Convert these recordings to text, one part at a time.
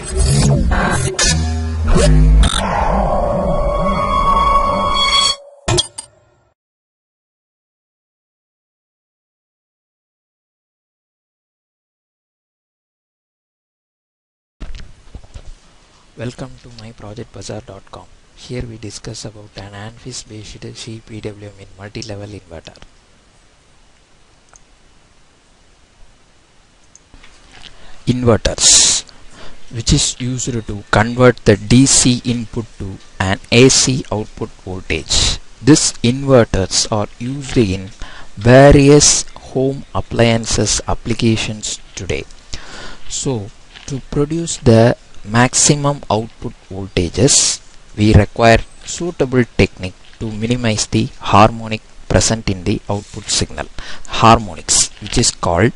Welcome to myprojectbazaar.com. Here we discuss about an ANFIS based SHEPWM in multi-level inverter. Inverters, which is used to convert the DC input to an AC output voltage. These inverters are used in various home appliances applications today. So, to produce the maximum output voltages, we require suitable technique to minimize the harmonic present in the output signal. Harmonics, which is called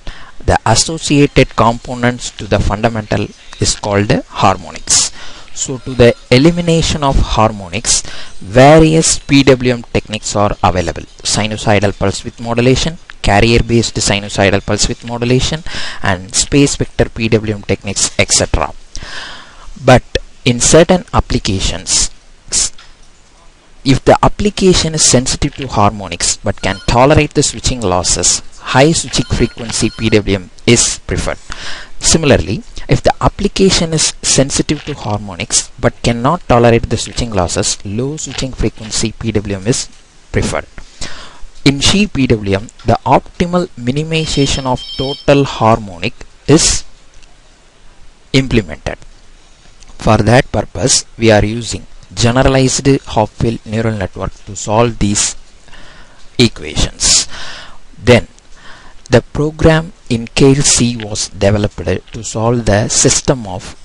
the associated components to the fundamental, is called harmonics. So to the elimination of harmonics, various PWM techniques are available. Sinusoidal pulse width modulation, carrier based sinusoidal pulse width modulation, and space vector PWM techniques, etc. But in certain applications, if the application is sensitive to harmonics but can tolerate the switching losses, high switching frequency PWM is preferred. Similarly, if the application is sensitive to harmonics but cannot tolerate the switching losses, low switching frequency PWM is preferred. In SHEPWM, the optimal minimization of total harmonic is implemented. For that purpose, we are using generalized half-wave neural network to solve these equations. Then, the program in KC was developed to solve the system of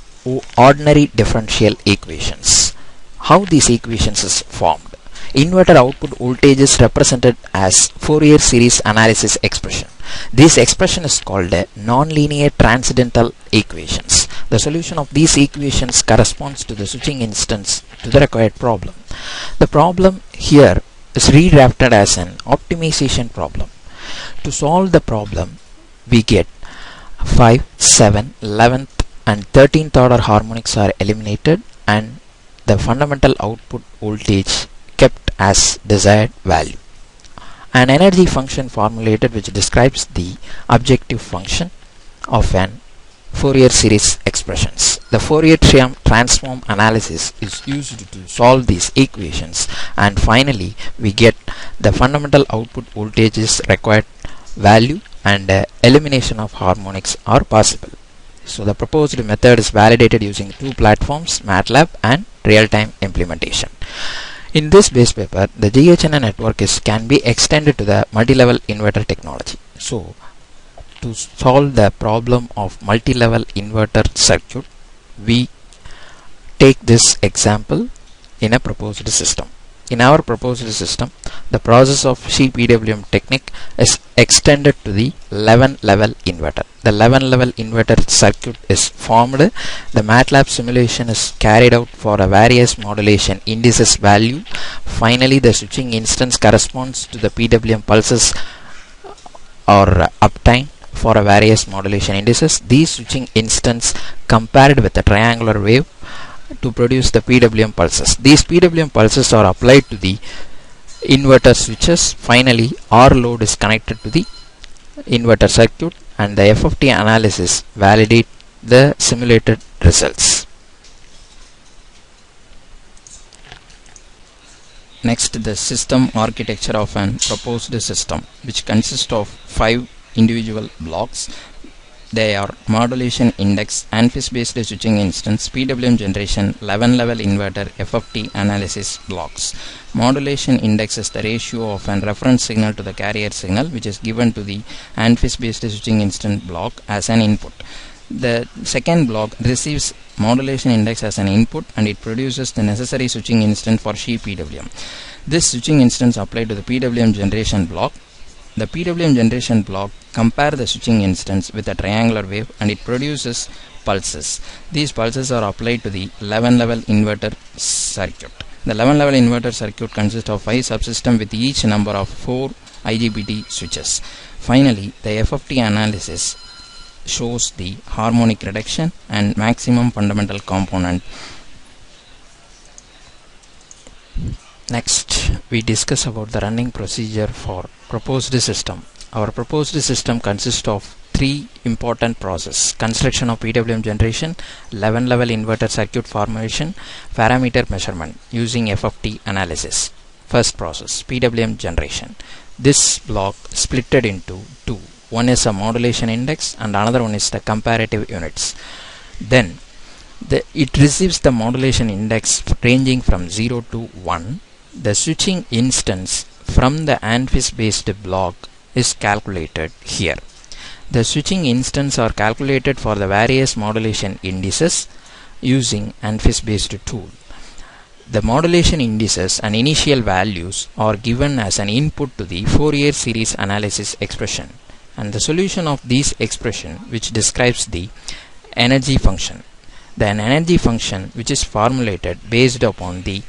ordinary differential equations. How these equations is formed? Inverter output voltage is represented as Fourier series analysis expression. This expression is called a nonlinear transcendental equations. The solution of these equations corresponds to the switching instance to the required problem. The problem here is redrafted as an optimization problem. To solve the problem, we get 5, 7, 11th and 13th order harmonics are eliminated and the fundamental output voltage kept as desired value. An energy function formulated which describes the objective function of an Fourier series expressions. The Fourier transform analysis is used to solve these equations, and finally we get the fundamental output voltages required value and elimination of harmonics are possible. So the proposed method is validated using two platforms, MATLAB and real-time implementation. In this base paper, the GHN network can be extended to the multi-level inverter technology. So, to solve the problem of multi-level inverter circuit, we take this example in a proposed system. In our proposed system, the process of SHEPWM technique is extended to the 11-level inverter. The 11-level inverter circuit is formed. The MATLAB simulation is carried out for a various modulation indices value. Finally, the switching instance corresponds to the PWM pulses or uptime for a various modulation indices. These switching instance compared with a triangular wave to produce the PWM pulses. These PWM pulses are applied to the inverter switches. Finally, R load is connected to the inverter circuit and the FFT analysis validate the simulated results. Next, the system architecture of an proposed system, which consists of 5 individual blocks. They are modulation index, ANFIS based switching instance, PWM generation, 11-level inverter, FFT analysis blocks. Modulation index is the ratio of an reference signal to the carrier signal, which is given to the ANFIS based switching instance block as an input. The second block receives modulation index as an input and it produces the necessary switching instance for SHEPWM. This switching instance applied to the PWM generation block. The PWM generation block compare the switching instance with a triangular wave and it produces pulses. These pulses are applied to the 11-level inverter circuit. The 11-level inverter circuit consists of 5 subsystems with each number of 4 IGBT switches. Finally, the FFT analysis shows the harmonic reduction and maximum fundamental component. Next, we discuss about the running procedure for proposed system. Our proposed system consists of three important processes: construction of PWM generation, 11-level inverter circuit formation, parameter measurement using FFT analysis. First process, PWM generation. This block splitted into two. One is a modulation index and another one is the comparative units. Then it receives the modulation index ranging from 0 to 1. The switching instance from the ANFIS based block is calculated here. The switching instance are calculated for the various modulation indices using ANFIS based tool. The modulation indices and initial values are given as an input to the Fourier series analysis expression, and the solution of this expression which describes the energy function. The energy function which is formulated based upon the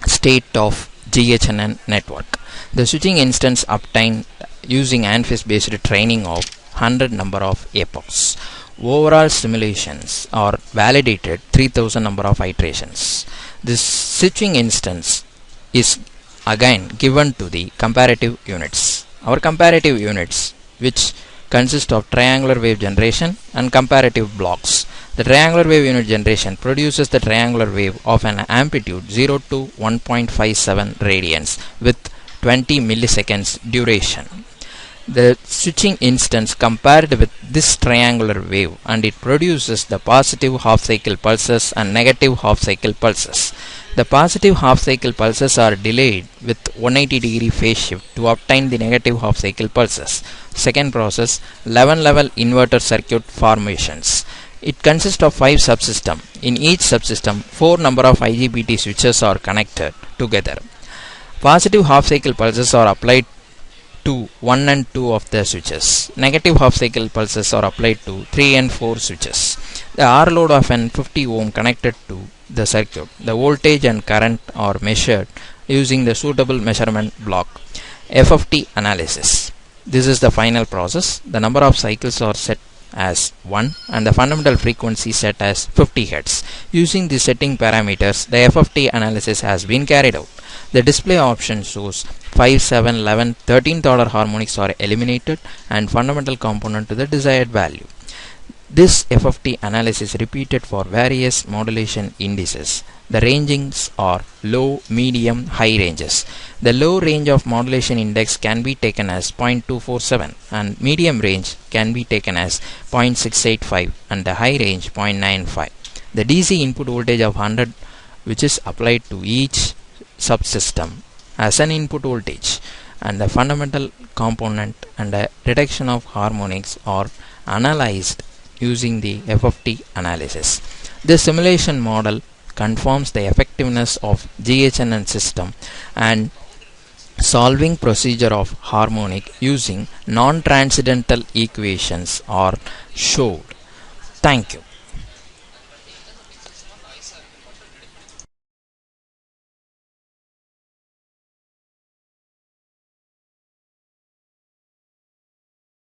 state of GHNN network. The switching instance obtained using ANFIS based training of 100 number of epochs. Overall simulations are validated 3000 number of iterations. This switching instance is again given to the comparative units. Our comparative units, which consist of triangular wave generation and comparative blocks. The triangular wave unit generation produces the triangular wave of an amplitude 0 to 1.57 radians with 20 milliseconds duration. The switching instance compared with this triangular wave, and it produces the positive half cycle pulses and negative half cycle pulses. The positive half cycle pulses are delayed with 180-degree phase shift to obtain the negative half cycle pulses. Second process, 11-level inverter circuit formations. It consists of 5 subsystems. In each subsystem, 4 number of IGBT switches are connected together. Positive half cycle pulses are applied to 1 and 2 of the switches. Negative half cycle pulses are applied to 3 and 4 switches. The R load of an 50 ohm connected to the circuit. The voltage and current are measured using the suitable measurement block. FFT analysis. This is the final process. The number of cycles are set as 1 and the fundamental frequency set as 50 Hz. Using the setting parameters, the FFT analysis has been carried out. The display option shows 5, 7, 11, 13th order harmonics are eliminated and fundamental component to the desired value. This FFT analysis repeated for various modulation indices. The rangings are low, medium, high ranges. The low range of modulation index can be taken as 0.247 and medium range can be taken as 0.685 and the high range 0.95. The DC input voltage of 100 which is applied to each subsystem as an input voltage, and the fundamental component and the reduction of harmonics are analyzed using the FFT analysis. This simulation model confirms the effectiveness of GHNN system, and solving procedure of harmonic using non-transcendental equations are showed. Thank you.